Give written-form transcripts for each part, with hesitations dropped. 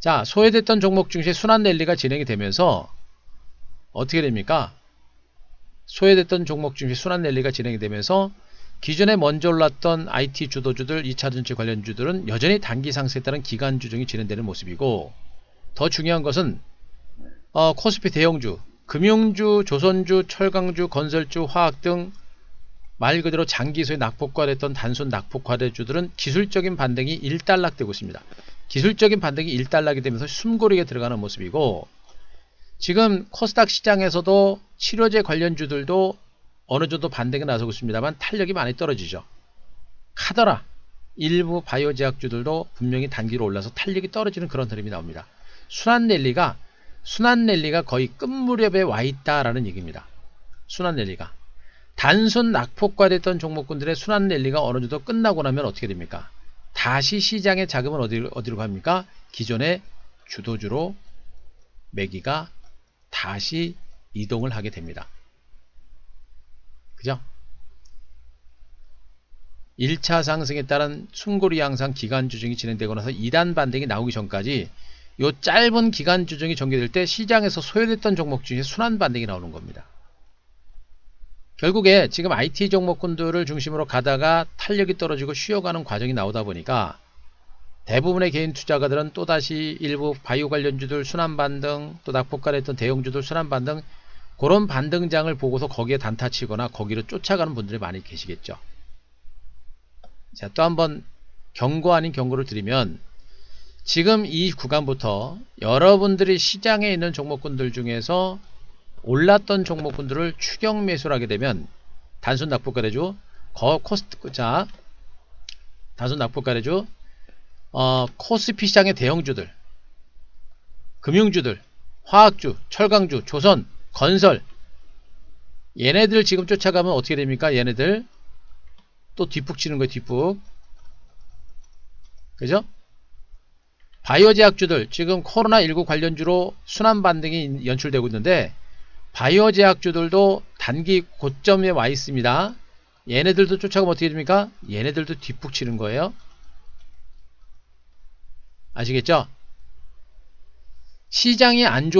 자, 소외됐던 종목 중시 순환 랠리가 진행이 되면서 어떻게 됩니까? 소외됐던 종목 중시 순환 랠리가 진행이 되면서 기존에 먼저 올랐던 IT 주도주들, 2차전지 관련주들은 여전히 단기 상승에 따른 기간 조정이 진행되는 모습이고, 더 중요한 것은 코스피 대형주, 금융주, 조선주, 철강주, 건설주, 화학 등 말 그대로 장기소에 낙폭과됐던 단순 낙폭과대주들은 기술적인 반등이 일단락되고 있습니다. 기술적인 반등이 일단락이 되면서 숨고르게 들어가는 모습이고, 지금 코스닥 시장에서도 치료제 관련주들도 어느 정도 반등이 나서고 있습니다만 탄력이 많이 떨어지죠. 카더라, 일부 바이오 제약주들도 분명히 단기로 올라서 탄력이 떨어지는 그런 흐름이 나옵니다. 순환 랠리가 거의 끝 무렵에 와 있다라는 얘기입니다. 순환 랠리가. 단순 낙폭과됐던 종목군들의 순환 랠리가 어느 정도 끝나고 나면 어떻게 됩니까? 다시 시장의 자금은 어디로 갑니까? 기존의 주도주로 매기가 다시 이동을 하게 됩니다. 그죠? 1차 상승에 따른 숨고리 양상 기간 조정이 진행되고 나서 2단 반등이 나오기 전까지 요 짧은 기간 조정이 전개될 때 시장에서 소외됐던 종목 중에 순환 반등이 나오는 겁니다. 결국에 지금 IT 종목군들을 중심으로 가다가 탄력이 떨어지고 쉬어가는 과정이 나오다 보니까 대부분의 개인 투자가들은 또다시 일부 바이오 관련주들 순환 반등, 또 낙폭과됐던 대형주들 순환 반등, 그런 반등장을 보고서 거기에 단타 치거나 거기로 쫓아가는 분들이 많이 계시겠죠. 자, 또 한번 경고 아닌 경고를 드리면, 지금 이 구간부터 여러분들이 시장에 있는 종목군들 중에서 올랐던 종목군들을 추격 매수를 하게 되면 단순 낙폭과대주, 단순 낙폭과대주, 코스피 시장의 대형주들, 금융주들, 화학주, 철강주, 조선, 건설, 얘네들 지금 쫓아가면 어떻게 됩니까? 얘네들 또 뒷북 치는 거예요. 뒷북. 그죠? 바이오 제약주들 지금 코로나19 관련주로 순환 반등이 연출되고 있는데, 바이오 제약주들도 단기 고점에 와 있습니다. 얘네들도 쫓아가면 어떻게 됩니까? 얘네들도 뒷북 치는 거예요. 아시겠죠? 시장이 안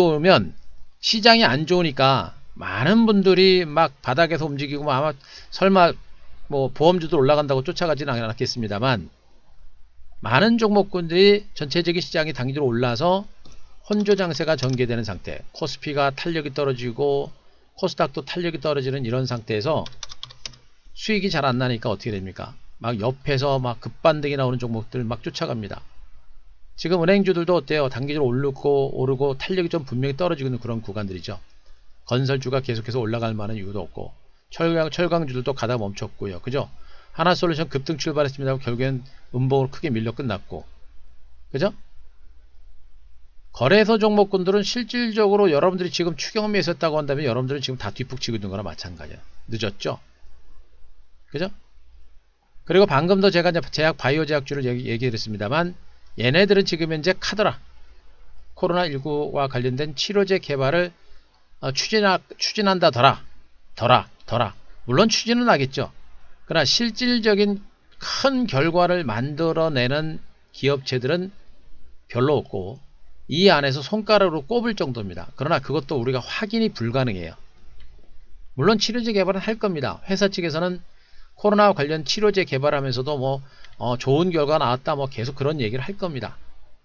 좋으니까 많은 분들이 막 바닥에서 움직이고 아마 설마 뭐 보험주들 올라간다고 쫓아가지는 않았겠습니다만, 많은 종목군들이 전체적인 시장이 단기로 올라서 혼조 장세가 전개되는 상태, 코스피가 탄력이 떨어지고 코스닥도 탄력이 떨어지는 이런 상태에서 수익이 잘 안 나니까 어떻게 됩니까? 막 옆에서 막 급반등이 나오는 종목들 막 쫓아갑니다. 지금 은행주들도 어때요? 단기적으로 오르고 탄력이 좀 분명히 떨어지고 있는 그런 구간들이죠. 건설주가 계속해서 올라갈 만한 이유도 없고, 철강주들도 가다 멈췄고요. 그죠? 하나솔루션 급등 출발했습니다. 결국엔 음봉으로 크게 밀려 끝났고, 그죠? 거래소 종목군들은 실질적으로 여러분들이 지금 추격 매수했다고 한다면 여러분들은 지금 다 뒷북 치고 있는 거나 마찬가지야. 늦었죠? 그죠? 그리고 방금도 제가 이제 제약 바이오 제약주를 얘기했습니다만, 얘네들은 지금 현재 카더라, 코로나19와 관련된 치료제 개발을 추진한다더라. 물론 추진은 하겠죠. 그러나 실질적인 큰 결과를 만들어내는 기업체들은 별로 없고, 이 안에서 손가락으로 꼽을 정도입니다. 그러나 그것도 우리가 확인이 불가능해요. 물론 치료제 개발은 할 겁니다. 회사 측에서는 코로나 관련 치료제 개발하면서도 뭐 좋은 결과 나왔다 뭐 계속 그런 얘기를 할 겁니다.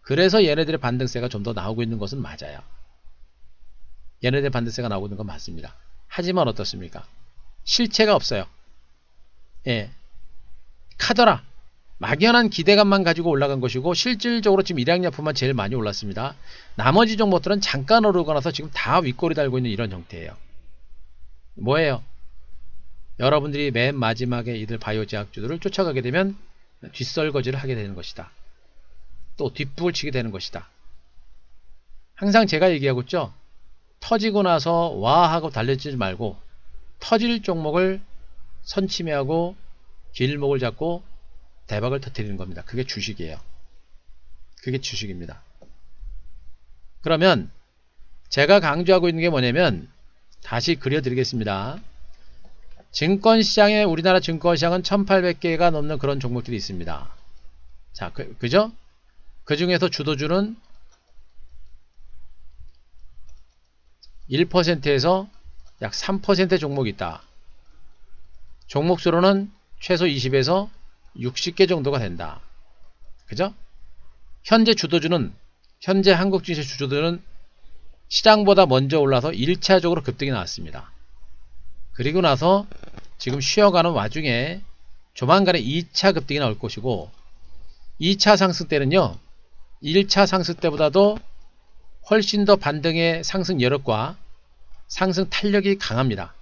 그래서 얘네들의 반등세가 좀 더 나오고 있는 것은 맞아요. 얘네들의 반등세가 나오고 있는 건 맞습니다. 하지만 어떻습니까? 실체가 없어요. 예, 카더라, 막연한 기대감만 가지고 올라간 것이고, 실질적으로 지금 일양약품만 제일 많이 올랐습니다. 나머지 종목들은 잠깐 오르고 나서 지금 다 윗꼬리 달고 있는 이런 형태예요. 뭐예요? 여러분들이 맨 마지막에 이들 바이오 제약주들을 쫓아가게 되면 뒷설거지를 하게 되는 것이다. 또 뒷북을 치게 되는 것이다. 항상 제가 얘기하고 있죠. 터지고 나서 와 하고 달려지지 말고 터질 종목을 선침해하고 길목을 잡고 대박을 터뜨리는 겁니다. 그게 주식이에요. 그게 주식입니다. 그러면 제가 강조하고 있는 게 뭐냐면, 다시 그려드리겠습니다. 증권시장에, 우리나라 증권시장은 1800개가 넘는 그런 종목들이 있습니다. 자, 그죠? 그 중에서 주도주는 1%에서 약 3% 종목이 있다. 종목 수로는 최소 20에서 60개 정도가 된다. 그죠? 현재 주도주는, 현재 한국 증시 주도주는 시장보다 먼저 올라서 1차적으로 급등이 나왔습니다. 그리고 나서 지금 쉬어가는 와중에 조만간에 2차 급등이 나올 것이고, 2차 상승 때는요 1차 상승 때보다도 훨씬 더 반등의 상승 여력과 상승 탄력이 강합니다.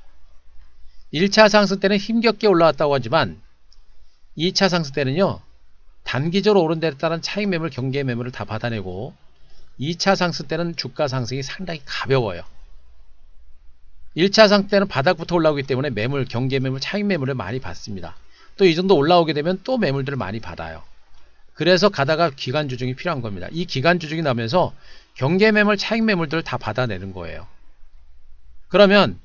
1차 상승 때는 힘겹게 올라왔다고 하지만 2차 상승 때는요 단기적으로 오른 데에 따른 차익 매물, 경계 매물을 다 받아내고, 2차 상승 때는 주가 상승이 상당히 가벼워요. 1차 상승 때는 바닥부터 올라오기 때문에 매물, 경계 매물, 차익 매물을 많이 받습니다. 또 이 정도 올라오게 되면 또 매물들을 많이 받아요. 그래서 가다가 기간 조정이 필요한 겁니다. 이 기간 조정이 나면서 경계 매물, 차익 매물들을 다 받아내는 거예요. 그러면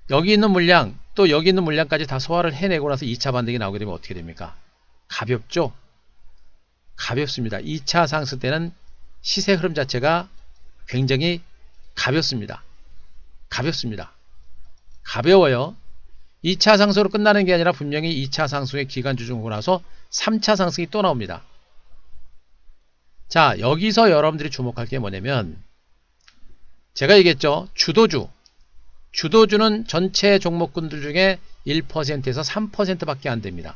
여기 있는 물량, 또 여기 있는 물량까지 다 소화를 해내고 나서 2차 반등이 나오게 되면 어떻게 됩니까? 가볍죠? 가볍습니다. 2차 상승 때는 시세 흐름 자체가 굉장히 가볍습니다. 가볍습니다. 가벼워요. 2차 상승으로 끝나는 게 아니라 분명히 2차 상승의 기간 조정하고 나서 3차 상승이 또 나옵니다. 자, 여기서 여러분들이 주목할 게 뭐냐면, 제가 얘기했죠. 주도주는 전체 종목군들 중에 1%에서 3% 밖에 안 됩니다.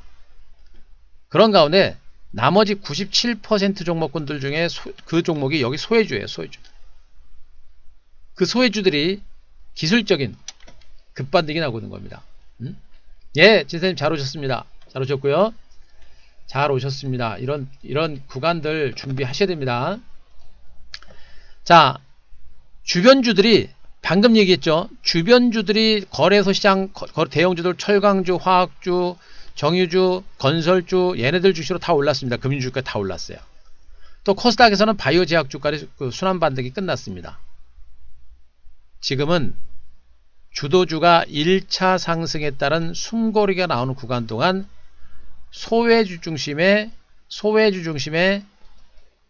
그런 가운데 나머지 97% 종목군들 중에 그 종목이 여기 소외주예요. 소외주. 그 소외주들이 기술적인 급반등이 나고 있는 겁니다. 예, 진선생님 잘 오셨습니다. 잘 오셨고요. 잘 오셨습니다. 이런 구간들 준비하셔야 됩니다. 자, 주변주들이 방금 얘기했죠. 주변주들이 거래소 시장, 대형주들, 철강주, 화학주, 정유주, 건설주, 얘네들 주식으로 다 올랐습니다. 금융주까지 다 올랐어요. 또 코스닥에서는 바이오 제약주까지 그 순환 반등이 끝났습니다. 지금은 주도주가 1차 상승에 따른 숨고르기가 나오는 구간 동안 소외주 중심의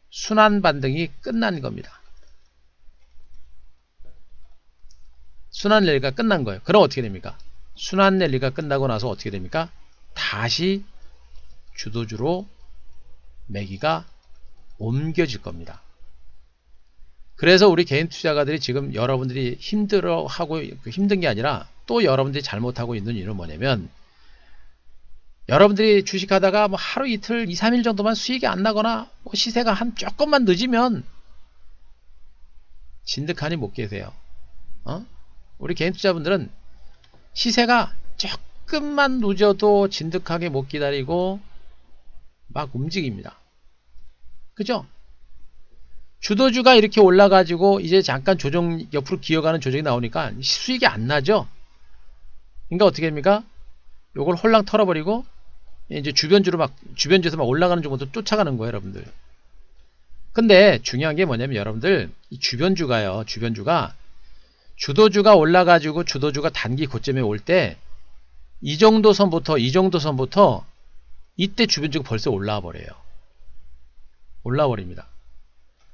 순환 반등이 끝난 겁니다. 순환 랠리가 끝난 거예요. 그럼 어떻게 됩니까? 순환 랠리가 끝나고 나서 어떻게 됩니까? 다시 주도주로 매기가 옮겨질 겁니다. 그래서 우리 개인 투자가들이 지금 여러분들이 힘들어하고, 힘든 게 아니라 또 여러분들이 잘못하고 있는 이유는 뭐냐면, 여러분들이 주식하다가 뭐 하루 이틀 2, 3일 정도만 수익이 안 나거나 뭐 시세가 한 조금만 늦으면 진득하니 못 계세요. 우리 개인 투자분들은 시세가 조금만 늦어도 진득하게 못 기다리고 막 움직입니다. 그죠? 주도주가 이렇게 올라가지고 이제 잠깐 조정, 옆으로 기어가는 조정이 나오니까 수익이 안 나죠? 그러니까 어떻게 됩니까? 요걸 홀랑 털어버리고 이제 주변주에서 막 올라가는 종목도 쫓아가는 거예요, 여러분들. 근데 중요한 게 뭐냐면, 여러분들, 이 주변주가 주도주가 올라가지고 주도주가 단기 고점에 올 때 이 정도 선부터 이때 주변주가 벌써 올라와 버려요. 올라와 버립니다.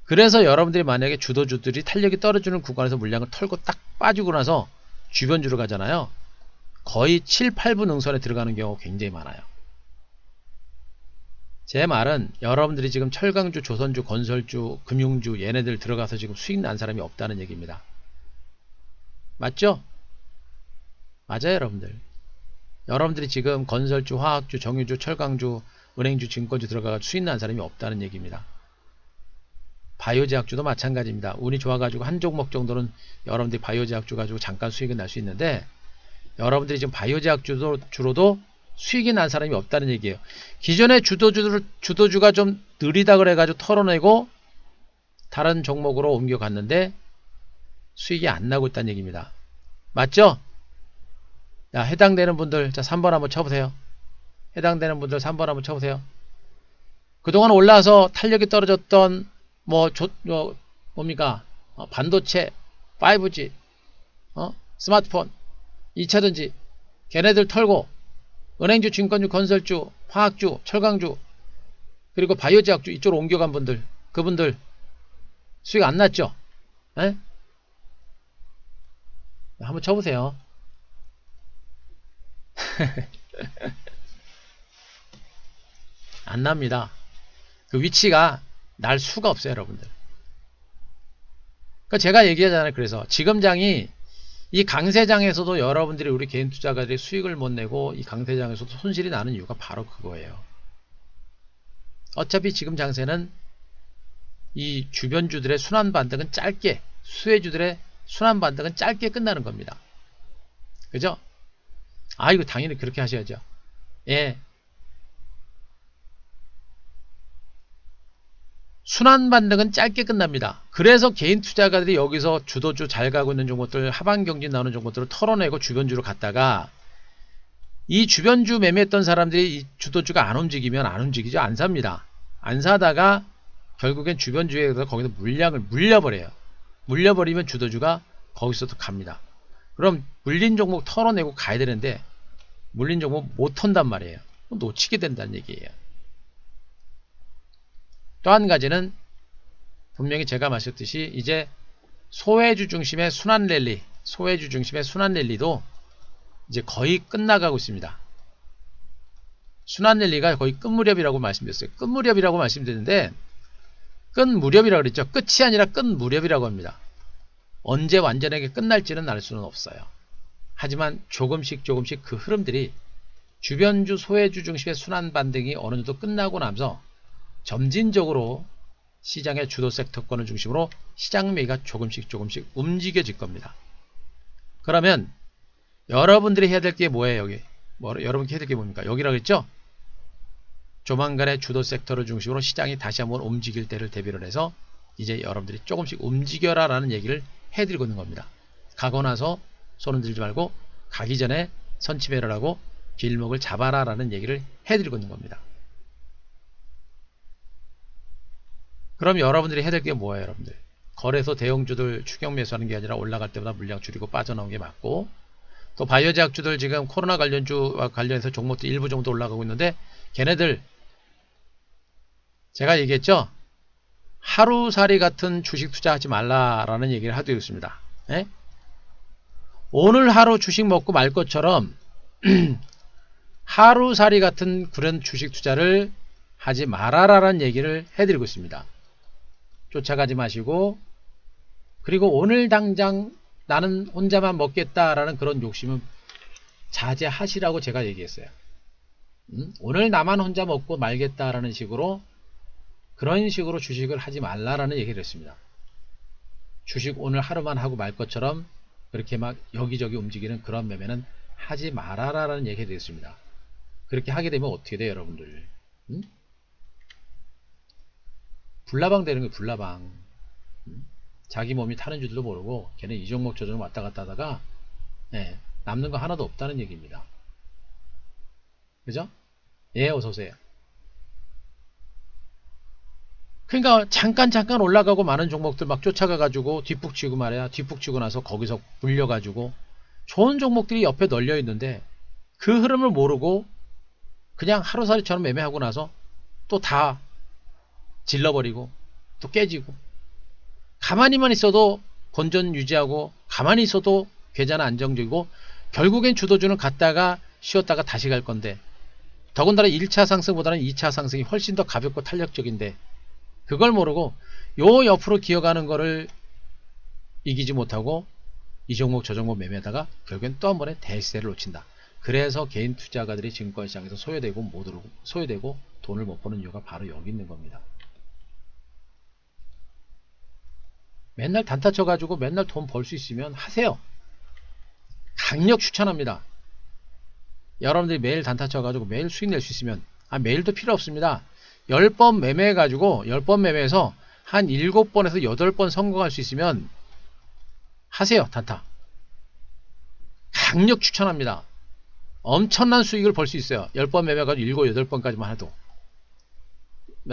그래서 여러분들이 만약에 주도주들이 탄력이 떨어지는 구간에서 물량을 털고 딱 빠지고 나서 주변주로 가잖아요. 거의 7, 8분 응선에 들어가는 경우가 굉장히 많아요. 제 말은 여러분들이 지금 철강주, 조선주, 건설주, 금융주 얘네들 들어가서 지금 수익 난 사람이 없다는 얘기입니다. 맞죠? 맞아요, 여러분들. 여러분들이 지금 건설주, 화학주, 정유주, 철강주, 은행주, 증권주 들어가서 수익 난 사람이 없다는 얘기입니다. 바이오제약주도 마찬가지입니다. 운이 좋아가지고 한 종목 정도는 여러분들이 바이오제약주 가지고 잠깐 수익은 날 수 있는데, 여러분들이 지금 바이오제약주로도 수익이 난 사람이 없다는 얘기예요. 기존의 주도주가 좀 느리다 그래가지고 털어내고 다른 종목으로 옮겨갔는데 수익이 안 나고 있다는 얘기입니다. 맞죠? 야, 해당되는 분들, 자, 3번 한번 쳐보세요. 해당되는 분들 3번 한번 쳐보세요. 그동안 올라와서 탄력이 떨어졌던 뭡니까? 반도체, 5G, 스마트폰, 2차전지, 걔네들 털고 은행주, 증권주, 건설주, 화학주, 철강주, 그리고 바이오제약주 이쪽으로 옮겨간 분들, 그분들 수익 안 났죠? 에? 한번 쳐보세요. 안 납니다. 그 위치가 날 수가 없어요, 여러분들. 그러니까 제가 얘기하잖아요. 그래서 지금장이 이 강세장에서도 여러분들이 우리 개인 투자가들이 수익을 못 내고 이 강세장에서도 손실이 나는 이유가 바로 그거예요. 어차피 지금 장세는 이 주변주들의 순환반등은 짧게, 수혜주들의 순환반등은 짧게 끝나는 겁니다. 그죠? 아, 이거 당연히 그렇게 하셔야죠. 예. 순환반등은 짧게 끝납니다. 그래서 개인 투자가들이 여기서 주도주 잘 가고 있는 종목들, 하반경진 나오는 종목들을 털어내고 주변주로 갔다가 이 주변주 매매했던 사람들이 이 주도주가 안 움직이면 안 움직이죠. 안 삽니다. 안 사다가 결국엔 주변주에서 거기서 물량을 물려버려요. 물려버리면 주도주가 거기서도 갑니다. 그럼 물린 종목 털어내고 가야 되는데 물린 종목 못 턴단 말이에요. 놓치게 된다는 얘기예요. 또 한 가지는 분명히 제가 마셨듯이 이제 소외주 중심의 순환 랠리, 소외주 중심의 순환 랠리도 이제 거의 끝나가고 있습니다. 순환 랠리가 거의 끝 무렵이라고 말씀드렸어요. 끝 무렵이라고 말씀드렸는데 끝 무렵이라고 그랬죠. 끝이 아니라 끝 무렵이라고 합니다. 언제 완전하게 끝날지는 알 수는 없어요. 하지만 조금씩 그 흐름들이 주변주, 소외주 중심의 순환 반등이 어느 정도 끝나고 나서 점진적으로 시장의 주도 섹터권을 중심으로 시장 매기가 조금씩 움직여질 겁니다. 그러면 여러분들이 해야 될 게 뭐예요? 여기 여러분이 해야 될 게 뭡니까? 여기라고 했죠? 조만간의 주도 섹터를 중심으로 시장이 다시 한번 움직일 때를 대비를 해서 이제 여러분들이 조금씩 움직여라 라는 얘기를 해드리고 있는 겁니다. 가고 나서 손 흔들지 말고 가기 전에 선취매를 하고 길목을 잡아라 라는 얘기를 해드리고 있는 겁니다. 그럼 여러분들이 해야 될 게 뭐예요? 여러분들 거래소 대형주들 추격 매수하는 게 아니라 올라갈 때마다 물량 줄이고 빠져나온 게 맞고, 또 바이오제약주들 지금 코로나 관련주와 관련해서 종목도 일부 정도 올라가고 있는데 걔네들 제가 얘기했죠? 하루살이 같은 주식 투자하지 말라라는 얘기를 하고 있습니다. 예? 오늘 하루 주식 먹고 말 것처럼 하루살이 같은 그런 주식 투자를 하지 말아라라는 얘기를 해드리고 있습니다. 쫓아가지 마시고, 그리고 오늘 당장 나는 혼자만 먹겠다라는 그런 욕심은 자제하시라고 제가 얘기했어요. 오늘 나만 혼자 먹고 말겠다라는 식으로, 그런 식으로 주식을 하지 말라라는 얘기를 했습니다. 주식 오늘 하루만 하고 말 것처럼 그렇게 막 여기저기 움직이는 그런 매매는 하지 말아라라는 얘기를 드렸습니다. 그렇게 하게 되면 어떻게 돼요, 여러분들? 불나방 되는 거예요, 불나방. 자기 몸이 타는 줄도 모르고 걔는 이 종목 저 종목 왔다 갔다 하다가 남는 거 하나도 없다는 얘기입니다. 그죠? 예, 어서오세요. 그러니까 잠깐 올라가고 많은 종목들 막 쫓아가가지고 뒷북치고 말이야. 뒷북치고 나서 거기서 물려가지고 좋은 종목들이 옆에 널려 있는데 그 흐름을 모르고 그냥 하루살이처럼 매매하고 나서 또 다 질러버리고 또 깨지고, 가만히만 있어도 건전 유지하고 가만히 있어도 계좌는 안정적이고 결국엔 주도주는 갔다가 쉬었다가 다시 갈 건데, 더군다나 1차 상승보다는 2차 상승이 훨씬 더 가볍고 탄력적인데 그걸 모르고 요 옆으로 기어가는 거를 이기지 못하고 이 종목 저 종목 매매하다가 결국엔 또 한 번에 대세를 놓친다. 그래서 개인 투자가들이 증권시장에서 소외되고 돈을 못 버는 이유가 바로 여기 있는 겁니다. 맨날 단타 쳐가지고 맨날 돈 벌 수 있으면 하세요. 강력 추천합니다. 여러분들이 매일 단타 쳐가지고 매일 수익 낼 수 있으면, 매일도 필요 없습니다. 10번 매매해가지고 10번 매매해서 한 7번에서 8번 성공할 수 있으면 하세요. 단타 강력 추천합니다. 엄청난 수익을 벌 수 있어요. 10번 매매해가지고 7, 8번까지만 해도.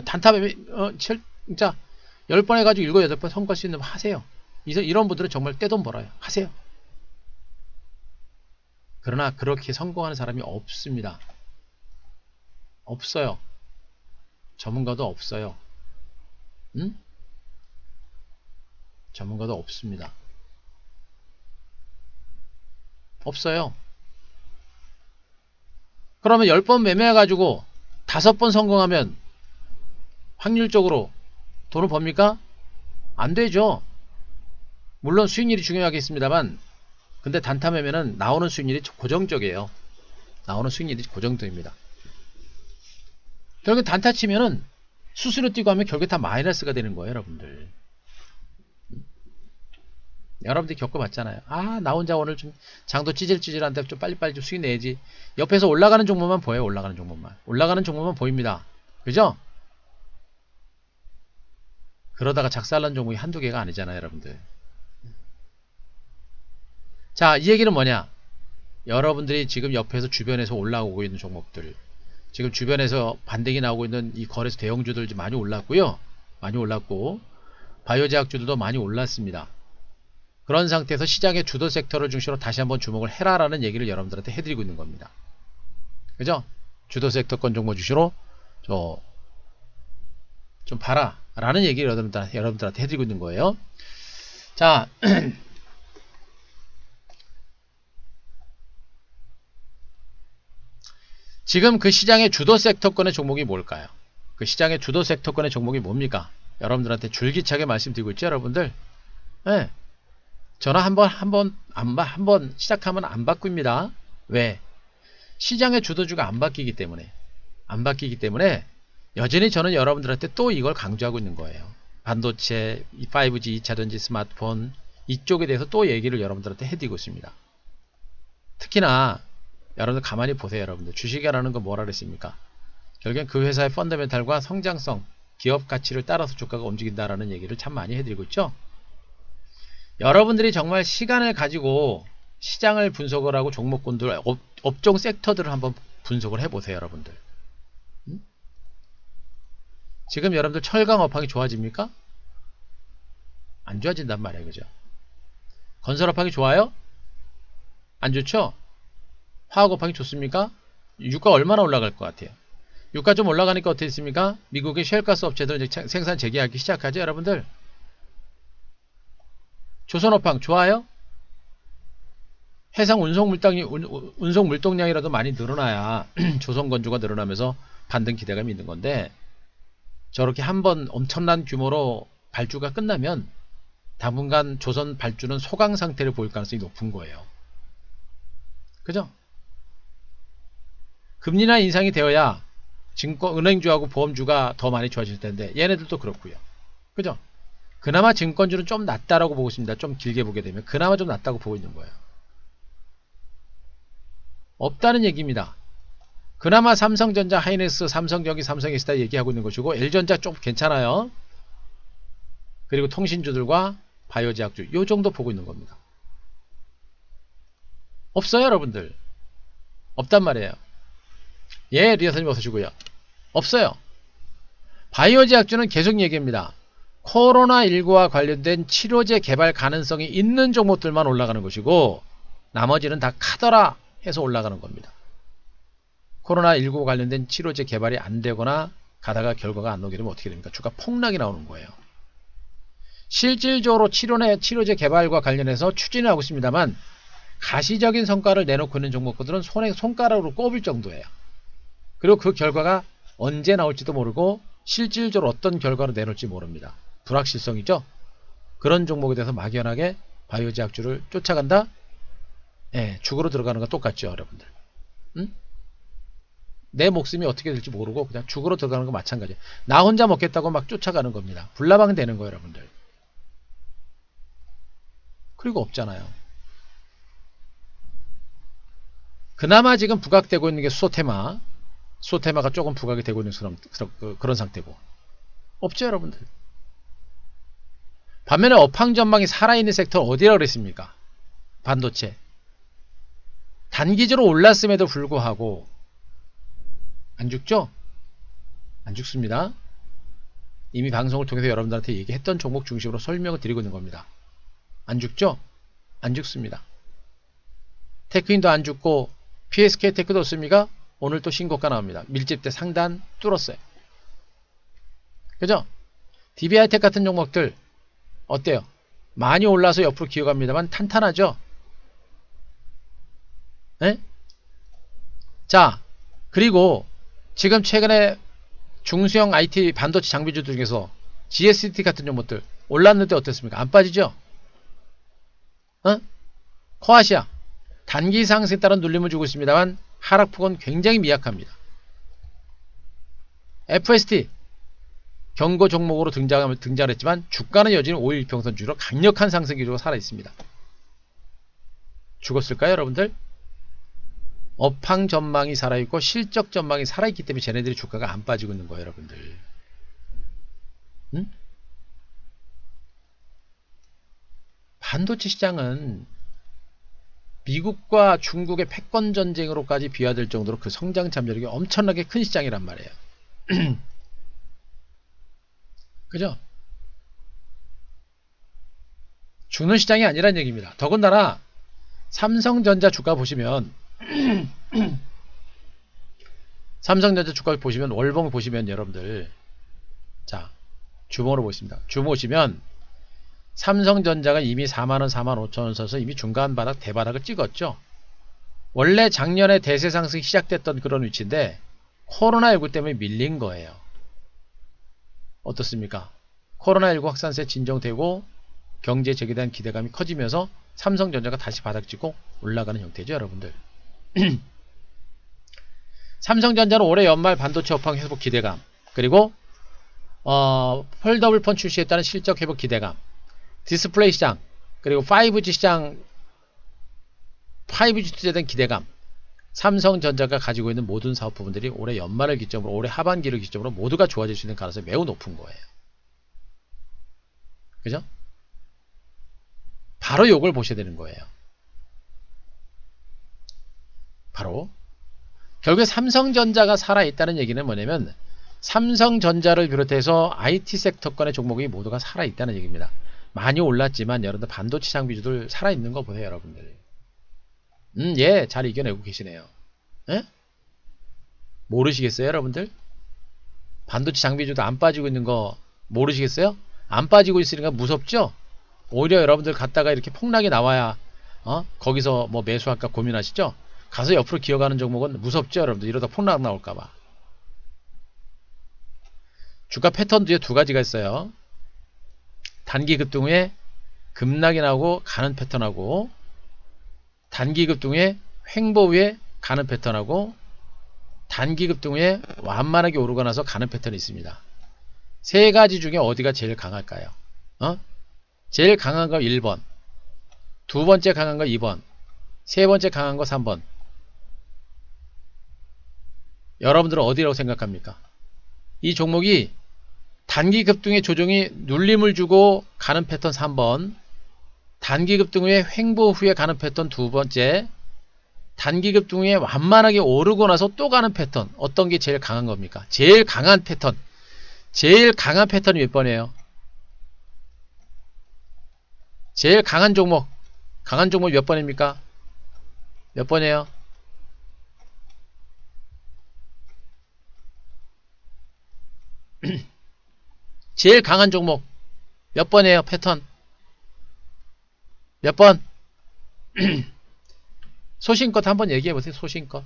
단타 매매 진짜 10번 해가지고 7, 8번 성공할 수 있는 거 하세요. 이런 분들은 정말 떼돈 벌어요. 하세요. 그러나 그렇게 성공하는 사람이 없습니다. 없어요. 전문가도 없어요. 전문가도 없습니다. 없어요. 그러면 10번 매매해가지고 5번 성공하면 확률적으로 돈을 법니까? 안 되죠. 물론 수익률이 중요하겠습니다만, 근데 단타 매매는 나오는 수익률이 고정적이에요. 나오는 수익률이 고정적입니다. 결국 단타 치면은 수수료 띄고 하면 결국에 다 마이너스가 되는 거예요, 여러분들. 여러분들이 겪어봤잖아요. 아, 나 혼자 오늘 좀 장도 찌질찌질한데 좀 빨리빨리 좀 수익 내야지. 옆에서 올라가는 종목만 보여요. 올라가는 종목만. 올라가는 종목만 보입니다. 그죠? 그러다가 작살난 종목이 한두 개가 아니잖아요, 여러분들. 자, 이 얘기는 뭐냐? 여러분들이 지금 옆에서 주변에서 올라오고 있는 종목들, 지금 주변에서 반등이 나오고 있는 이 거래소 대형주들 많이 올랐고요. 많이 올랐고, 바이오제약주들도 많이 올랐습니다. 그런 상태에서 시장의 주도 섹터를 중심으로 다시 한번 주목을 해라라는 얘기를 여러분들한테 해드리고 있는 겁니다. 그죠? 주도 섹터권 종목 주시로 좀 봐라 라는 얘기를 여러분들한테 해드리고 있는 거예요. 자, 지금 그 시장의 주도 섹터권의 종목이 뭘까요? 그 시장의 주도 섹터권의 종목이 뭡니까? 여러분들한테 줄기차게 말씀드리고 있죠, 여러분들? 네. 전화 한번 시작하면 안 바뀝니다. 왜? 시장의 주도주가 안 바뀌기 때문에. 안 바뀌기 때문에 여전히 저는 여러분들한테 또 이걸 강조하고 있는 거예요. 반도체, 5G, 2차전지, 스마트폰 이쪽에 대해서 또 얘기를 여러분들한테 해드리고 있습니다. 특히나 여러분들 가만히 보세요. 여러분들 주식이라는 건 뭐라 그랬습니까? 결국엔 그 회사의 펀더멘탈과 성장성, 기업 가치를 따라서 주가가 움직인다라는 얘기를 참 많이 해드리고 있죠. 여러분들이 정말 시간을 가지고 시장을 분석을 하고 종목군들, 업종 섹터들을 한번 분석을 해보세요. 여러분들. 지금 여러분들 철강 업황이 좋아집니까? 안 좋아진단 말이에요. 그죠? 건설 업황이 좋아요? 안 좋죠? 화학 업황이 좋습니까? 유가 얼마나 올라갈 것 같아요? 유가 좀 올라가니까 어떻게 됐습니까? 미국의 셰일가스 업체들 이제 생산 재개하기 시작하죠, 여러분들? 조선업황 좋아요? 해상 운송 물동량이라도 많이 늘어나야 조선건조가 늘어나면서 반등 기대감이 있는 건데, 저렇게 한번 엄청난 규모로 발주가 끝나면 당분간 조선 발주는 소강 상태를 보일 가능성이 높은 거예요. 그죠? 금리나 인상이 되어야 은행주하고 보험주가 더 많이 좋아질 텐데, 얘네들도 그렇고요. 그죠? 그나마 증권주는 좀 낫다라고 보고 있습니다. 좀 길게 보게 되면 그나마 좀 낫다고 보고 있는 거예요. 없다는 얘기입니다. 그나마 삼성전자, 하이닉스, 삼성전기, 삼성에스다 얘기하고 있는 것이고, L전자 좀 괜찮아요. 그리고 통신주들과 바이오제약주 요 정도 보고 있는 겁니다. 없어요, 여러분들. 없단 말이에요. 예, 리아사님 어서시고요. 없어요. 바이오제약주는 계속 얘기합니다. 코로나19와 관련된 치료제 개발 가능성이 있는 종목들만 올라가는 것이고, 나머지는 다 카더라 해서 올라가는 겁니다. 코로나19와 관련된 치료제 개발이 안 되거나 가다가 결과가 안 나오게 되면 어떻게 됩니까? 주가 폭락이 나오는 거예요. 실질적으로 치료제 개발과 관련해서 추진을 하고 있습니다만, 가시적인 성과를 내놓고 있는 종목들은 손가락으로 꼽을 정도예요. 그리고 그 결과가 언제 나올지도 모르고 실질적으로 어떤 결과를 내놓을지 모릅니다. 불확실성이죠. 그런 종목에 대해서 막연하게 바이오제약주를 쫓아간다? 예, 죽으로 들어가는 거 똑같죠, 여러분들. 응? 내 목숨이 어떻게 될지 모르고 그냥 죽으로 들어가는 거 마찬가지예요. 나 혼자 먹겠다고 막 쫓아가는 겁니다. 불나방 되는 거예요, 여러분들. 그리고 없잖아요. 그나마 지금 부각되고 있는 게 수소테마가 조금 부각이 되고 있는 그런 상태고. 없죠, 여러분들. 반면에 업황 전망이 살아있는 섹터 어디라고 그랬습니까? 반도체. 단기적으로 올랐음에도 불구하고 안 죽죠? 안 죽습니다. 이미 방송을 통해서 여러분들한테 얘기했던 종목 중심으로 설명을 드리고 있는 겁니다. 안 죽죠? 안 죽습니다. 테크인도 안 죽고 PSK 테크도 없습니까? 오늘 또 신고가 나옵니다. 밀집대 상단 뚫었어요. 그죠? DBI텍 같은 종목들 어때요? 많이 올라서 옆으로 기어갑니다만 탄탄하죠? 에? 자, 그리고 지금 최근에 중소형 IT 반도체 장비주 중에서 GST 같은 종목들 올랐는데 어땠습니까? 안 빠지죠? 코아시아 단기 상승에 따른 눌림을 주고 있습니다만 하락폭은 굉장히 미약합니다. FST 경고 종목으로 등장했지만 주가는 여전히 5일 평선주로 강력한 상승 기조가 살아있습니다. 죽었을까요, 여러분들? 업황 전망이 살아있고 실적 전망이 살아있기 때문에 쟤네들이 주가가 안 빠지고 있는 거예요, 여러분들. 응? 반도체 시장은 미국과 중국의 패권 전쟁으로까지 비화될 정도로 그 성장 잠재력이 엄청나게 큰 시장이란 말이에요. 그죠? 죽는 시장이 아니란 얘기입니다. 더군다나 삼성전자 주가 보시면 삼성전자 주가 보시면 월봉 보시면 여러분들 자 주봉으로 보십니다. 주봉 보시면 삼성전자가 이미 4만원 45,000원 서서 이미 중간 바닥 대바닥을 찍었죠. 원래 작년에 대세 상승이 시작됐던 그런 위치인데 코로나19 때문에 밀린 거예요. 어떻습니까? 코로나19 확산세 진정되고 경제 재개에 대한 기대감이 커지면서 삼성전자가 다시 바닥 찍고 올라가는 형태죠, 여러분들. 삼성전자는 올해 연말 반도체 업황 회복 기대감, 그리고 폴더블 폰 출시에 따른 실적 회복 기대감, 디스플레이 시장, 그리고 5G 시장, 5G 투자에 대한 기대감, 삼성전자가 가지고 있는 모든 사업 부분들이 올해 연말을 기점으로, 올해 하반기를 기점으로 모두가 좋아질 수 있는 가능성이 매우 높은 거예요. 그죠? 바로 요걸 보셔야 되는 거예요. 바로 결국에 삼성전자가 살아있다는 얘기는 뭐냐면 삼성전자를 비롯해서 IT 섹터권의 종목이 모두가 살아있다는 얘기입니다. 많이 올랐지만 여러분들 반도체 장비주들 살아있는 거 보세요, 여러분들. 예, 잘 이겨내고 계시네요. 예? 모르시겠어요, 여러분들? 반도체 장비주도 안 빠지고 있는 거 모르시겠어요? 안 빠지고 있으니까 무섭죠? 오히려 여러분들 갔다가 이렇게 폭락이 나와야 거기서 뭐 매수할까 고민하시죠? 가서 옆으로 기어가는 종목은 무섭죠, 여러분들? 이러다 폭락 나올까봐. 주가 패턴 뒤에 두 가지가 있어요. 단기 급등 후에 급락이 나오고 가는 패턴하고, 단기 급등 후에 횡보 후에 가는 패턴하고, 단기 급등 후에 완만하게 오르고 나서 가는 패턴이 있습니다. 세 가지 중에 어디가 제일 강할까요? 제일 강한 거 1번, 두 번째 강한 거 2번, 세 번째 강한 거 3번. 여러분들은 어디라고 생각합니까? 이 종목이 단기 급등의 조정이 눌림을 주고 가는 패턴 3번, 단기 급등 후에 횡보 후에 가는 패턴 두 번째, 단기 급등 후에 완만하게 오르고 나서 또 가는 패턴, 어떤 게 제일 강한 겁니까? 제일 강한 패턴, 제일 강한 패턴이 몇 번이에요? 제일 강한 종목 몇 번입니까? 몇 번이에요? 제일 강한 종목 몇 번이에요? 패턴 몇 번? 소신껏 한번 얘기해보세요. 소신껏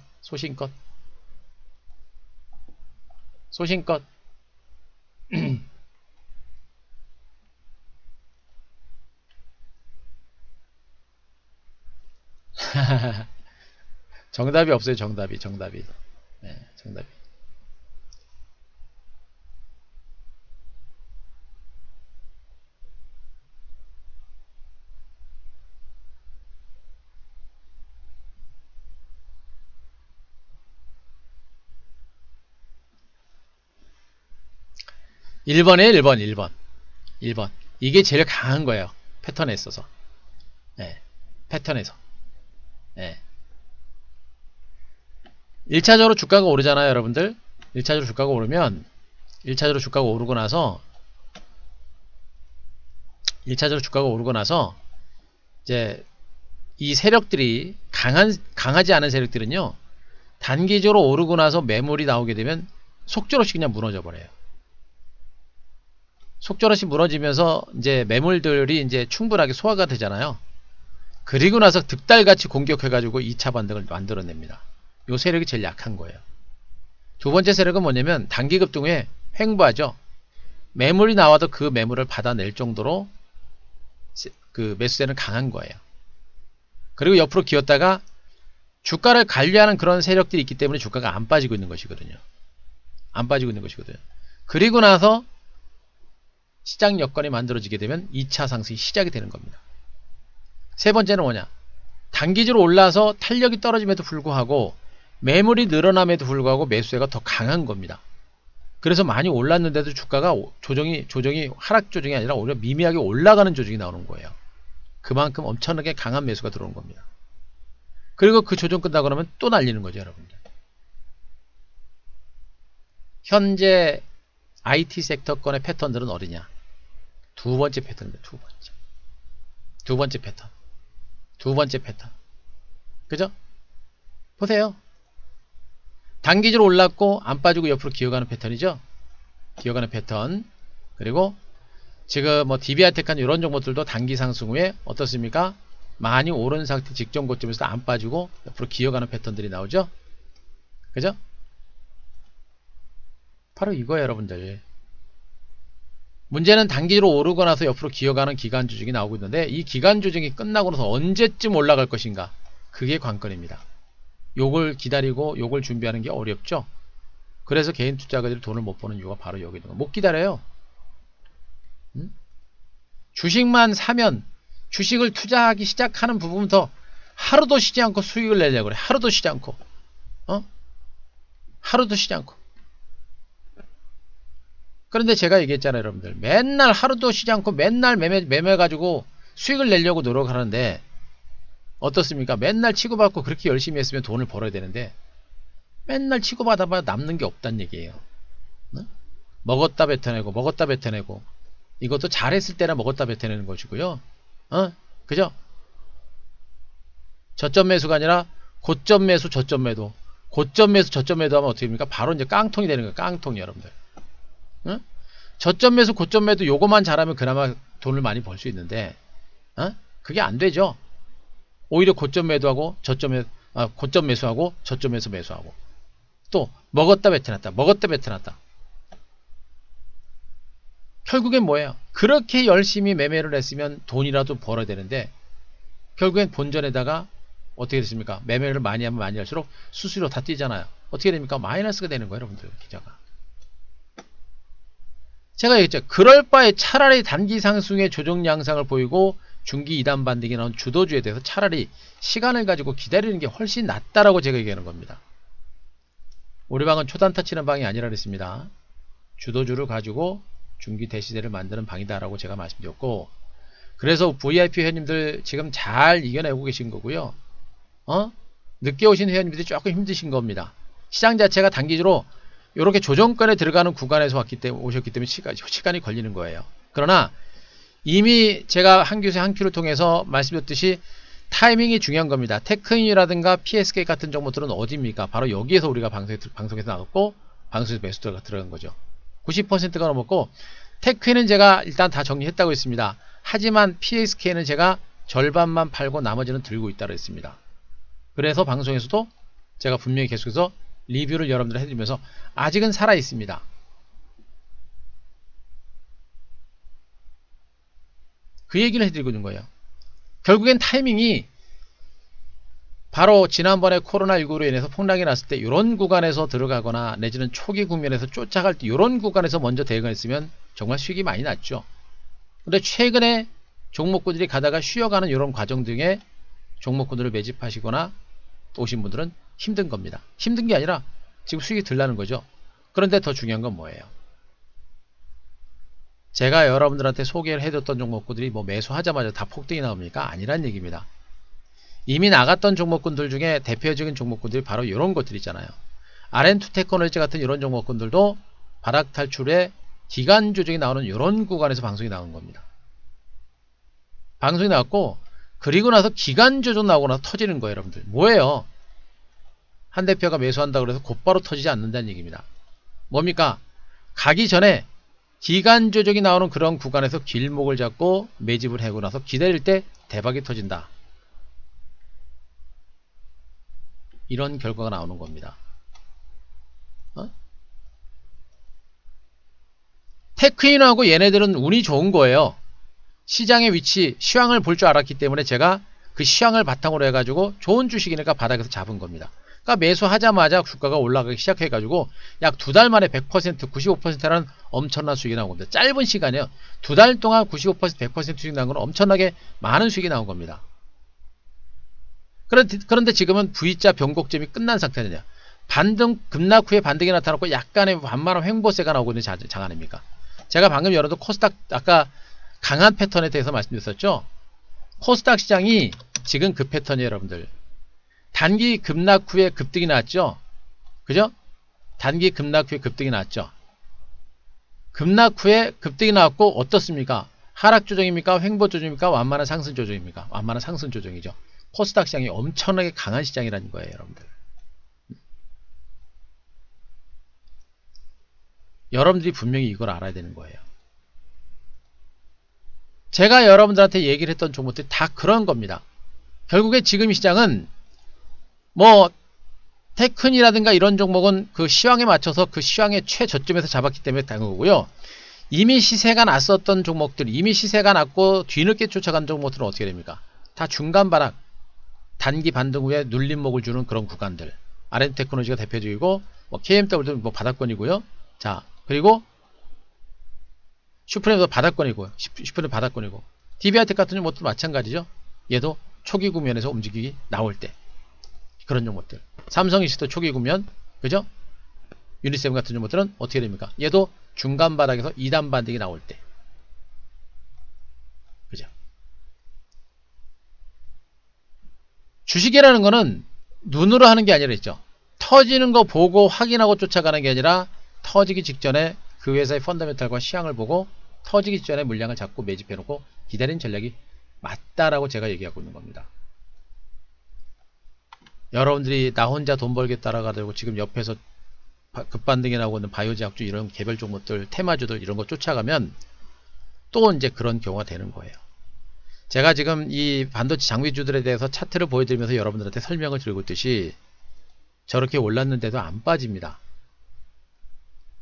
정답이 없어요. 정답이 네, 정답이. (1번에) 1번 이게 제일 강한 거예요. 패턴에 있어서. 네, 패턴에서. 네. 1차적으로 주가가 오르잖아요, 여러분들. 1차적으로 주가가 오르면 1차적으로 주가가 오르고 나서 이제 이 세력들이 강하지 않은 세력들은요, 단기적으로 오르고 나서 매물이 나오게 되면 속절없이 그냥 무너져 버려요. 속절없이 무너지면서 이제 매물들이 이제 충분하게 소화가 되잖아요. 그리고 나서 득달같이 공격해가지고 2차 반등을 만들어냅니다. 요 세력이 제일 약한 거예요. 두 번째 세력은 뭐냐면 단기급등 후에 횡보하죠. 매물이 나와도 그 매물을 받아낼 정도로 그 매수세는 강한 거예요. 그리고 옆으로 기었다가 주가를 관리하는 그런 세력들이 있기 때문에 주가가 안 빠지고 있는 것이거든요. 안 빠지고 있는 것이거든요. 그리고 나서 시장 여건이 만들어지게 되면 2차 상승이 시작이 되는 겁니다. 세 번째는 뭐냐? 단기적으로 올라서 탄력이 떨어짐에도 불구하고 매물이 늘어남에도 불구하고 매수세가 더 강한 겁니다. 그래서 많이 올랐는데도 주가가 조정이 하락 조정이 아니라 오히려 미미하게 올라가는 조정이 나오는 거예요. 그만큼 엄청나게 강한 매수가 들어오는 겁니다. 그리고 그 조정 끝나고 나면 또 날리는 거죠, 여러분들. 현재 IT 섹터권의 패턴들은 어디냐? 두 번째 패턴입니다. 두 번째 패턴. 그죠? 보세요. 단기적으로 올랐고 안 빠지고 옆으로 기어가는 패턴이죠. 기어가는 패턴. 그리고 지금 뭐 DBI테크한 이런 종목들도 단기 상승 후에 어떻습니까? 많이 오른 상태 직전 고점에서 안 빠지고 옆으로 기어가는 패턴들이 나오죠. 그죠? 바로 이거예요, 여러분들. 문제는 단기로 오르고 나서 옆으로 기어가는 기간 조정이 나오고 있는데 이 기간 조정이 끝나고 나서 언제쯤 올라갈 것인가? 그게 관건입니다. 요걸 기다리고 요걸 준비하는 게 어렵죠. 그래서 개인 투자가들이 돈을 못 버는 이유가 바로 여기 있는 거예요. 못 기다려요. 주식만 사면 주식을 투자하기 시작하는 부분부터 하루도 쉬지 않고 수익을 내려고 그래. 하루도 쉬지 않고. 하루도 쉬지 않고. 그런데 제가 얘기했잖아요, 여러분들. 맨날 하루도 쉬지 않고 맨날 매매 가지고 수익을 내려고 노력하는데 어떻습니까? 맨날 치고받고 그렇게 열심히 했으면 돈을 벌어야 되는데 맨날 치고받아봐야 남는 게 없단 얘기예요. 먹었다 뱉어내고 이것도 잘했을 때나 먹었다 뱉어내는 것이고요. 그죠? 저점 매수가 아니라 고점 매수 저점 매도, 고점 매수 저점 매도 하면 어떻게 됩니까? 바로 이제 깡통이 되는 거예요. 깡통이, 여러분들. 저점 매수 고점 매도 요거만 잘하면 그나마 돈을 많이 벌 수 있는데 그게 안 되죠. 오히려 고점 매도하고 고점 매수하고 저점에서 매수하고 또 먹었다 뱉어놨다. 결국엔 뭐예요? 그렇게 열심히 매매를 했으면 돈이라도 벌어야 되는데 결국엔 본전에다가 어떻게 됐습니까? 매매를 많이 하면 많이 할수록 수수료 다 뛰잖아요. 어떻게 됩니까? 마이너스가 되는 거예요, 여러분들. 기자가. 제가 얘기했죠. 그럴 바에 차라리 단기 상승의 조정 양상을 보이고 중기 2단 반등이 나온 주도주에 대해서 차라리 시간을 가지고 기다리는 게 훨씬 낫다라고 제가 얘기하는 겁니다. 우리 방은 초단타 치는 방이 아니라 그랬습니다. 주도주를 가지고 중기 대시대를 만드는 방이다라고 제가 말씀드렸고, 그래서 VIP 회원님들 지금 잘 이겨내고 계신 거고요. 늦게 오신 회원님들이 조금 힘드신 겁니다. 시장 자체가 단기적으로 이렇게 조정권에 들어가는 구간에서 오셨기 때문에 시간이 걸리는 거예요. 그러나 이미 제가 한 교세 한 큐를 통해서 말씀드렸듯이 타이밍이 중요한 겁니다. 테크인이라든가 PSK 같은 종목들은 어디입니까? 바로 여기에서 우리가 방송에서 나갔고 방송에서 매수가 들어간 거죠. 90%가 넘었고 테크인은 제가 일단 다 정리했다고 했습니다. 하지만 PSK는 제가 절반만 팔고 나머지는 들고 있다고 했습니다. 그래서 방송에서도 제가 분명히 계속해서 리뷰를 여러분들 해드리면서 아직은 살아있습니다. 그 얘기를 해드리고 있는 거예요. 결국엔 타이밍이 바로 지난번에 코로나19로 인해서 폭락이 났을 때 이런 구간에서 들어가거나 내지는 초기 국면에서 쫓아갈 때 이런 구간에서 먼저 대응했으면 정말 수익이 많이 났죠. 근데 최근에 종목군들이 가다가 쉬어가는 이런 과정 등에 종목군들을 매집하시거나 오신 분들은 힘든 겁니다. 힘든 게 아니라 지금 수익이 덜 나는 거죠. 그런데 더 중요한 건 뭐예요? 제가 여러분들한테 소개를 해줬던 종목군들이 뭐 매수하자마자 다 폭등이 나옵니까? 아니란 얘기입니다. 이미 나갔던 종목군들 중에 대표적인 종목군들이 바로 이런 것들 있잖아요. RN2테크놀로지 같은 이런 종목군들도 바닥 탈출에 기간 조정이 나오는 이런 구간에서 방송이 나온 겁니다. 방송이 나왔고 그리고 나서 기간 조정 나오고 나서 터지는 거예요, 여러분들. 뭐예요? 한 대표가 매수한다고 해서 곧바로 터지지 않는다는 얘기입니다. 뭡니까? 가기 전에 기간 조정이 나오는 그런 구간에서 길목을 잡고 매집을 하고 나서 기다릴 때 대박이 터진다. 이런 결과가 나오는 겁니다. 테크인하고 얘네들은 운이 좋은 거예요. 시장의 위치, 시황을 볼 줄 알았기 때문에 제가 그 시황을 바탕으로 해가지고 좋은 주식이니까 바닥에서 잡은 겁니다. 그러니까 매수하자마자 주가가 올라가기 시작해가지고 약 2달 만에 100%, 95%라는 엄청난 수익이 나온 겁니다. 짧은 시간에요. 2달 동안 95%, 100% 수익 나온 건 엄청나게 많은 수익이 나온 겁니다. 그런데 지금은 V자 변곡점이 끝난 상태냐. 반등, 급락 후에 반등이 나타났고 약간의 완만한 횡보세가 나오고 있는 장안입니까? 제가 방금 여러분들 코스닥 아까 강한 패턴에 대해서 말씀드렸었죠. 코스닥 시장이 지금 그 패턴이에요, 여러분들. 단기 급락 후에 급등이 나왔죠. 그죠? 단기 급락 후에 급등이 나왔죠. 급락 후에 급등이 나왔고 어떻습니까? 하락 조정입니까? 횡보 조정입니까? 완만한 상승 조정입니까? 완만한 상승 조정이죠. 코스닥 시장이 엄청나게 강한 시장이라는 거예요, 여러분들. 여러분들이 분명히 이걸 알아야 되는 거예요. 제가 여러분들한테 얘기를 했던 종목들이 다 그런 겁니다. 결국에 지금 이 시장은 뭐 테크니라든가 이런 종목은 그 시황에 맞춰서 그 시황의 최저점에서 잡았기 때문에 된 거고요. 이미 시세가 났었던 종목들, 이미 시세가 났고 뒤늦게 쫓아간 종목들은 어떻게 됩니까? 다 중간 바닥, 단기 반등 후에 눌림목을 주는 그런 구간들. RM 테크놀로지가 대표적이고 뭐 KMW도 뭐 바닥권이고요. 자, 그리고 슈프림도 바닥권이고, 슈프림 바닥권이고, DB하이텍 같은 것도 마찬가지죠. 얘도 초기 구면에서 움직이기 나올 때 그런 종목들. 삼성이시도 초기 구면, 그죠? 유니세븐 같은 종목들은 어떻게 됩니까? 얘도 중간 바닥에서 2단 반등이 나올 때, 그죠? 주식이라는 거는 눈으로 하는 게 아니라 있죠. 터지는 거 보고 확인하고 쫓아가는 게 아니라 터지기 직전에 그 회사의 펀더멘탈과 시향을 보고 터지기 전에 물량을 잡고 매집해놓고 기다리는 전략이 맞다라고 제가 얘기하고 있는 겁니다. 여러분들이 나 혼자 돈 벌겠다라고 지금 옆에서 급반등이 나오고 있는 바이오제약주 이런 개별 종목들, 테마주들 이런 거 쫓아가면 또 이제 그런 경우가 되는 거예요. 제가 지금 이 반도체 장비주들에 대해서 차트를 보여드리면서 여러분들한테 설명을 드리고 있듯이 저렇게 올랐는데도 안 빠집니다.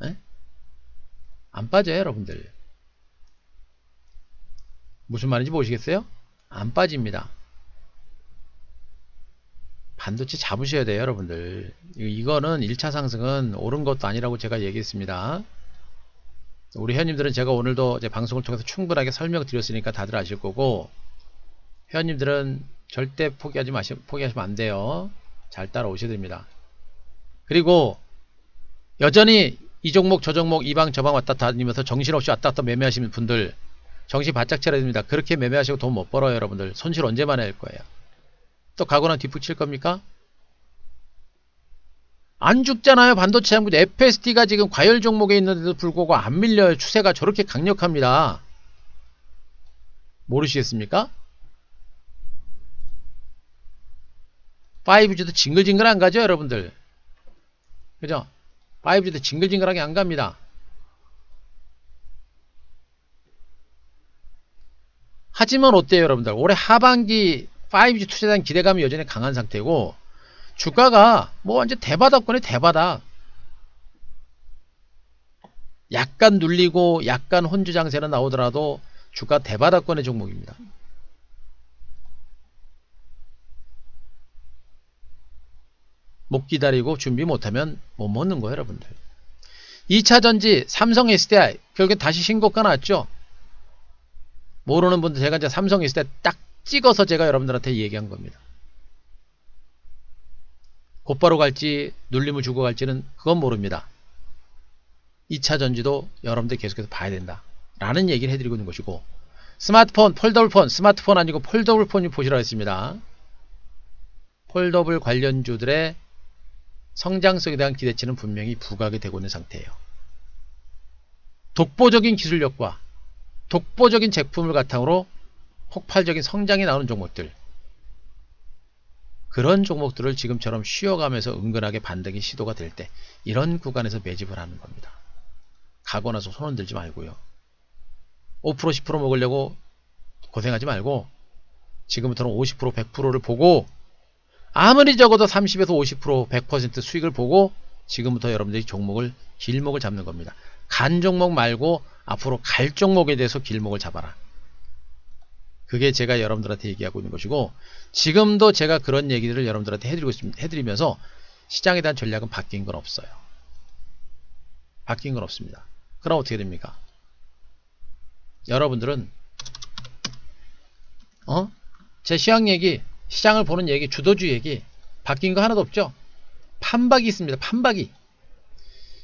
에? 안 빠져요, 여러분들. 무슨 말인지 보시겠어요? 안 빠집니다. 반도체 잡으셔야 돼요, 여러분들. 이거는 1차 상승은 옳은 것도 아니라고 제가 얘기했습니다. 우리 회원님들은 제가 오늘도 제 방송을 통해서 충분하게 설명을 드렸으니까 다들 아실 거고, 회원님들은 절대 포기하시면 안 돼요. 잘 따라오셔야 됩니다. 그리고 여전히 이 종목 저 종목 이 방 저 방 왔다 다니면서 정신없이 왔다 갔다 매매하시는 분들 정신 바짝 차려야 됩니다. 그렇게 매매하시고 돈 못 벌어요, 여러분들. 손실 언제 만회할 거예요? 또 가고 난 뒷북칠 겁니까? 안 죽잖아요. 반도체 장비 FSD가 지금 과열 종목에 있는데도 불구하고 안 밀려요. 추세가 저렇게 강력합니다. 모르시겠습니까? 5G도 징글징글 안 가죠, 여러분들. 그죠? 5G도 징글징글하게 안 갑니다. 하지만 어때요, 여러분들? 올해 하반기 5G 투자에 대한 기대감이 여전히 강한 상태고, 주가가 뭐 완전 대바닥권에 대바닥. 약간 눌리고 약간 혼주 장세는 나오더라도 주가 대바닥권의 종목입니다. 못 기다리고 준비 못하면 못 먹는 거예요, 여러분들. 2차전지 삼성 SDI 결국에 다시 신고가 나왔죠. 모르는 분들 제가 이제 삼성 SDI 딱 찍어서 제가 여러분들한테 얘기한 겁니다. 곧바로 갈지 눌림을 주고 갈지는 그건 모릅니다. 2차전지도 여러분들 계속해서 봐야 된다 라는 얘기를 해드리고 있는 것이고, 스마트폰, 폴더블폰, 스마트폰 아니고 폴더블폰이 보시라고 했습니다. 폴더블 관련주들의 성장성에 대한 기대치는 분명히 부각이 되고 있는 상태예요. 독보적인 기술력과 독보적인 제품을 바탕으로 폭발적인 성장이 나오는 종목들, 그런 종목들을 지금처럼 쉬어가면서 은근하게 반등이 시도가 될 때 이런 구간에서 매집을 하는 겁니다. 가고 나서 손 흔들지 말고요. 5% 10% 먹으려고 고생하지 말고 지금부터는 50% 100%를 보고 아무리 적어도 30에서 50% 100% 수익을 보고 지금부터 여러분들이 종목을 길목을 잡는 겁니다. 간 종목 말고 앞으로 갈 종목에 대해서 길목을 잡아라. 그게 제가 여러분들한테 얘기하고 있는 것이고, 지금도 제가 그런 얘기들을 여러분들한테 해드리면서 시장에 대한 전략은 바뀐 건 없어요. 바뀐 건 없습니다. 그럼 어떻게 됩니까? 여러분들은 제 시황 얘기, 시장을 보는 얘기, 주도주 얘기 바뀐 거 하나도 없죠? 판박이 있습니다. 판박이.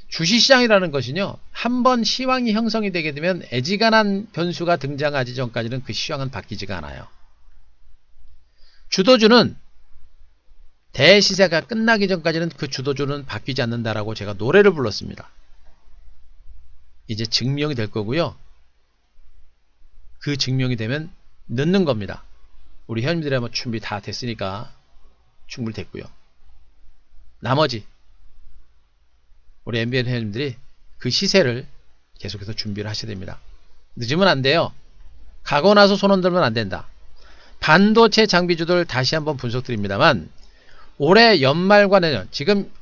주식시장이라는 것은요, 한번 시황이 형성이 되게 되면 애지간한 변수가 등장하기 전까지는 그 시황은 바뀌지가 않아요. 주도주는 대시세가 끝나기 전까지는 그 주도주는 바뀌지 않는다라고 제가 노래를 불렀습니다. 이제 증명이 될 거고요. 그 증명이 되면 넣는 겁니다. 우리 회원님들이 뭐 준비 다 됐으니까 충분히 됐고요. 나머지 우리 MBN 회원님들이 그 시세를 계속해서 준비를 하셔야 됩니다. 늦으면 안 돼요. 가고 나서 손 흔들면 안 된다. 반도체 장비주들 다시 한번 분석드립니다만, 올해 연말과 내년, 지금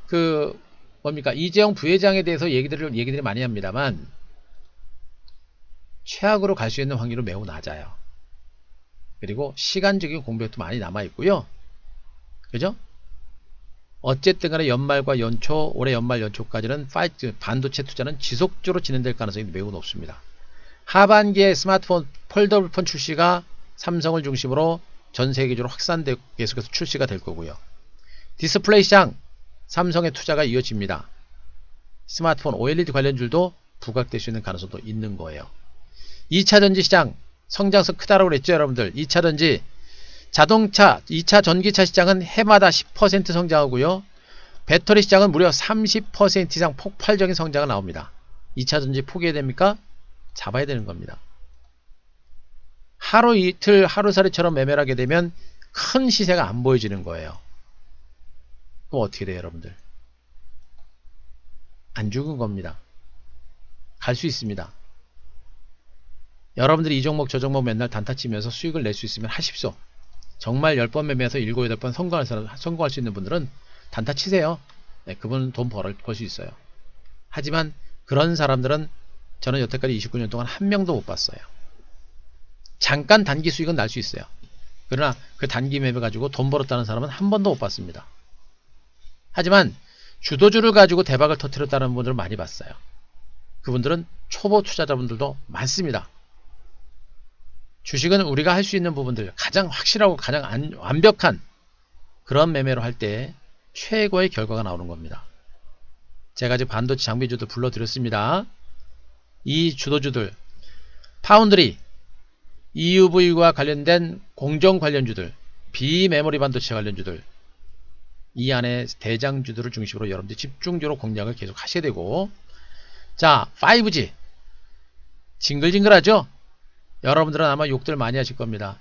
이재용 부회장에 대해서 얘기들이 많이 합니다만, 최악으로 갈 수 있는 확률은 매우 낮아요. 그리고 시간적인 공백도 많이 남아있고요. 그죠? 어쨌든 간에 연말과 연초, 올해 연말 연초까지는 반도체 투자는 지속적으로 진행될 가능성이 매우 높습니다. 하반기에 스마트폰 폴더블 폰 출시가 삼성을 중심으로 전 세계적으로 확산되고 계속해서 출시가 될 거고요. 디스플레이 시장, 삼성의 투자가 이어집니다. 스마트폰 OLED 관련주도 부각될 수 있는 가능성도 있는 거예요. 2차전지 시장 성장성 크다라고 그랬죠, 여러분들. 2차전지 자동차, 2차 전기차 시장은 해마다 10% 성장하고요. 배터리 시장은 무려 30% 이상 폭발적인 성장을 나옵니다. 2차전지 포기해야 됩니까? 잡아야 되는 겁니다. 하루 이틀 하루살이처럼 매매를 하게 되면 큰 시세가 안 보여지는 거예요. 그럼 어떻게 돼요, 여러분들? 안 죽은 겁니다. 갈 수 있습니다. 여러분들이 이 종목 저 종목 맨날 단타 치면서 수익을 낼 수 있으면 하십시오. 정말 10번 매매해서 7, 8번 성공할 수 있는 분들은 단타 치세요. 네, 그분은 돈 벌 수 있어요. 하지만 그런 사람들은 저는 여태까지 29년 동안 한 명도 못 봤어요. 잠깐 단기 수익은 날 수 있어요. 그러나 그 단기 매매 가지고 돈 벌었다는 사람은 한 번도 못 봤습니다. 하지만 주도주를 가지고 대박을 터뜨렸다는 분들을 많이 봤어요. 그분들은 초보 투자자분들도 많습니다. 주식은 우리가 할 수 있는 부분들, 가장 확실하고 가장 완벽한 그런 매매로 할 때 최고의 결과가 나오는 겁니다. 제가 지금 반도체 장비주도 불러드렸습니다. 이 주도주들, 파운드리, EUV와 관련된 공정 관련주들, 비메모리 반도체 관련주들, 이 안에 대장주들을 중심으로 여러분들이 집중적으로 공략을 계속 하셔야 되고, 자, 5G 징글징글하죠? 여러분들은 아마 욕들 많이 하실 겁니다.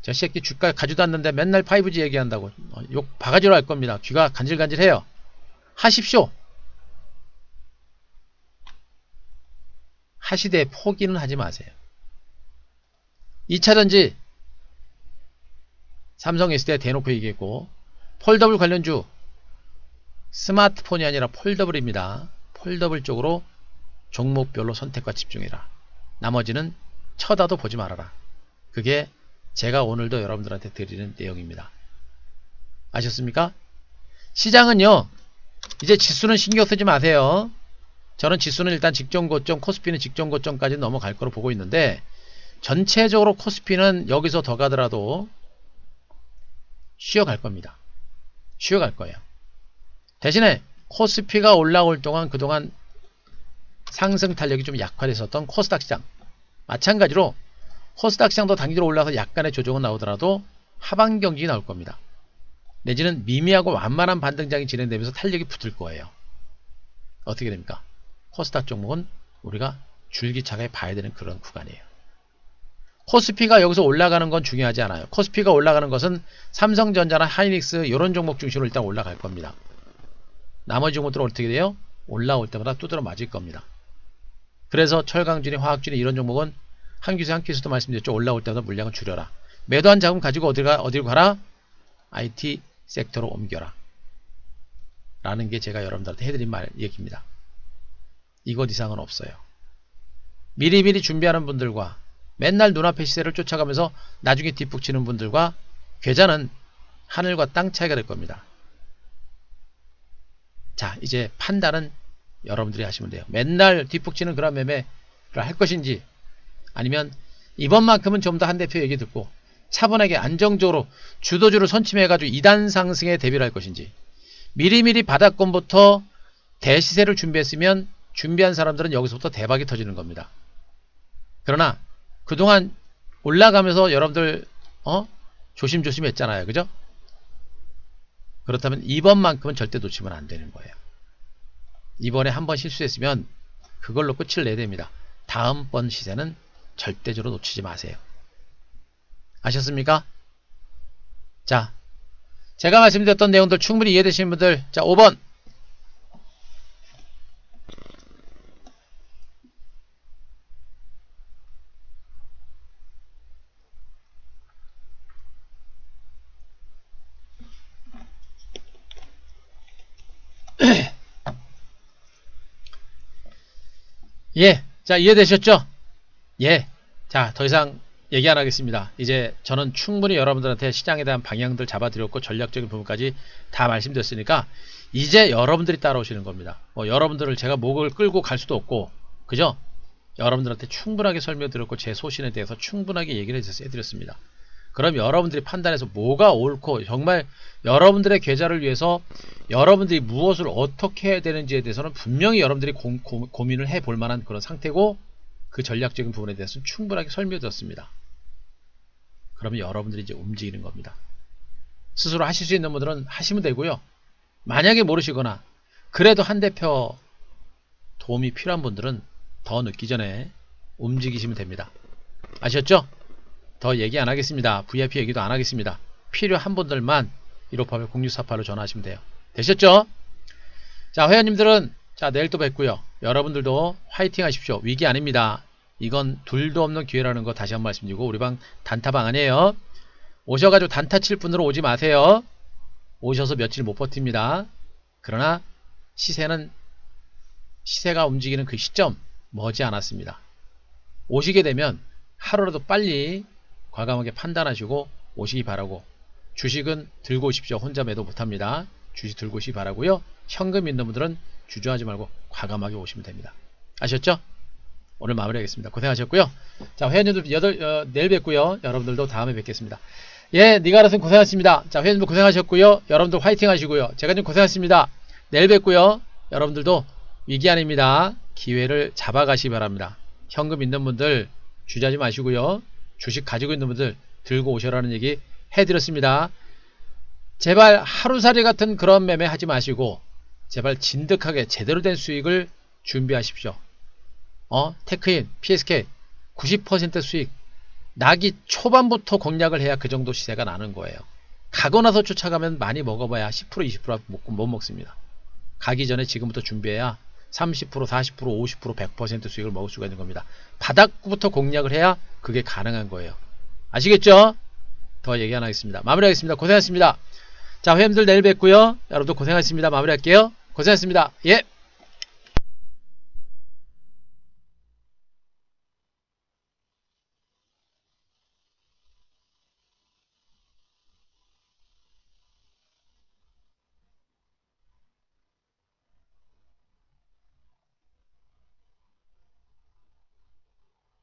저 새끼 주가 가지도 않는데 맨날 5G 얘기한다고 욕 바가지로 할 겁니다. 귀가 간질간질해요. 하십시오. 하시되 포기는 하지 마세요. 2차전지 삼성 S대 대놓고 얘기했고, 폴더블 관련주 스마트폰이 아니라 폴더블입니다. 폴더블 쪽으로 종목별로 선택과 집중해라. 나머지는 쳐다도 보지 말아라. 그게 제가 오늘도 여러분들한테 드리는 내용입니다. 아셨습니까? 시장은요, 이제 지수는 신경 쓰지 마세요. 저는 지수는 일단 직전고점, 코스피는 직전고점까지 넘어갈 거로 보고 있는데, 전체적으로 코스피는 여기서 더 가더라도 쉬어갈 겁니다. 쉬어갈 거예요. 대신에 코스피가 올라올 동안 그동안 상승 탄력이 좀 약화됐었던 코스닥 시장, 마찬가지로 코스닥 시장도 단기적으로 올라서 약간의 조정은 나오더라도 하반 경직이 나올 겁니다. 내지는 미미하고 완만한 반등장이 진행되면서 탄력이 붙을 거예요. 어떻게 됩니까? 코스닥 종목은 우리가 줄기차게 봐야 되는 그런 구간이에요. 코스피가 여기서 올라가는 건 중요하지 않아요. 코스피가 올라가는 것은 삼성전자나 하이닉스 이런 종목 중심으로 일단 올라갈 겁니다. 나머지 종목들은 어떻게 돼요? 올라올 때마다 두드러 맞을 겁니다. 그래서 철강준이, 화학준이 이런 종목은 한 기수도 말씀드렸죠. 올라올 때마다 물량을 줄여라. 매도한 자금 가지고 어디로 가라? IT 섹터로 옮겨라 라는 게 제가 여러분들한테 해드린 얘기입니다. 이것 이상은 없어요. 미리미리 준비하는 분들과 맨날 눈앞의 시세를 쫓아가면서 나중에 뒷북 치는 분들과 계좌는 하늘과 땅 차이가 될 겁니다. 자, 이제 판단은 여러분들이 하시면 돼요. 맨날 뒷북 치는 그런 매매를 할 것인지, 아니면 이번만큼은 좀 더 한 대표 얘기 듣고 차분하게 안정적으로 주도주를 선침해가지고 2단 상승에 대비를 할 것인지, 미리미리 바닥권부터 대시세를 준비했으면 준비한 사람들은 여기서부터 대박이 터지는 겁니다. 그러나 그동안 올라가면서 여러분들 조심조심 했잖아요. 그죠? 그렇다면 이번만큼은 절대 놓치면 안 되는 거예요. 이번에 한번 실수했으면 그걸로 끝을 내야 됩니다. 다음번 시세는 절대적으로 놓치지 마세요. 아셨습니까? 자, 제가 말씀드렸던 내용들 충분히 이해되시는 분들, 자, 5번. 예, 자, 이해되셨죠? 예, 자, 더 이상 얘기 안 하겠습니다. 이제 저는 충분히 여러분들한테 시장에 대한 방향들 잡아드렸고 전략적인 부분까지 다 말씀드렸으니까 이제 여러분들이 따라오시는 겁니다. 여러분들을 제가 목을 끌고 갈 수도 없고, 그죠? 여러분들한테 충분하게 설명드렸고 제 소신에 대해서 충분하게 얘기를 해드렸습니다. 그럼 여러분들이 판단해서 뭐가 옳고 정말 여러분들의 계좌를 위해서 여러분들이 무엇을 어떻게 해야 되는지에 대해서는 분명히 여러분들이 고민을 해볼 만한 그런 상태고, 그 전략적인 부분에 대해서는 충분하게 설명드렸습니다. 그러면 여러분들이 이제 움직이는 겁니다. 스스로 하실 수 있는 분들은 하시면 되고요. 만약에 모르시거나 그래도 한 대표 도움이 필요한 분들은 더 늦기 전에 움직이시면 됩니다. 아셨죠? 더 얘기 안 하겠습니다. VIP 얘기도 안 하겠습니다. 필요한 분들만 1581-0648로 전화하시면 돼요. 되셨죠? 자, 회원님들은 자, 내일 또 뵙고요. 여러분들도 화이팅 하십시오. 위기 아닙니다. 이건 둘도 없는 기회라는 거 다시 한번 말씀드리고, 우리 방 단타방 아니에요. 오셔가지고 단타 칠 분으로 오지 마세요. 오셔서 며칠 못 버팁니다. 그러나 시세가 움직이는 그 시점 머지 않았습니다. 오시게 되면 하루라도 빨리 과감하게 판단하시고 오시기 바라고, 주식은 들고 오십시오. 혼자 매도 못합니다. 주식 들고 오시기 바라고요. 현금 있는 분들은 주저하지 말고 과감하게 오시면 됩니다. 아셨죠? 오늘 마무리하겠습니다. 고생하셨고요. 자, 회원님들 내일 뵙고요. 여러분들도 다음에 뵙겠습니다. 예, 니가라슨 고생하셨습니다. 자, 회원님들 고생하셨고요. 여러분들 화이팅 하시고요. 제가 좀 고생하셨습니다. 내일 뵙고요. 여러분들도 위기 아닙니다. 기회를 잡아가시기 바랍니다. 현금 있는 분들 주저하지 마시고요. 주식 가지고 있는 분들 들고 오셔라는 얘기 해드렸습니다. 제발 하루살이 같은 그런 매매 하지 마시고 제발 진득하게 제대로 된 수익을 준비하십시오. 테크인, PSK 90% 수익 나기 초반부터 공략을 해야 그 정도 시세가 나는 거예요. 가고 나서 쫓아가면 많이 먹어봐야 10% 20% 못 먹습니다. 가기 전에 지금부터 준비해야 30%, 40%, 50%, 100% 수익을 먹을 수가 있는 겁니다. 바닥부터 공략을 해야 그게 가능한 거예요. 아시겠죠? 더 얘기 안 하겠습니다. 마무리하겠습니다. 고생하셨습니다. 자, 회원들 내일 뵙고요. 여러분들 고생하셨습니다. 마무리할게요. 고생하셨습니다. 예.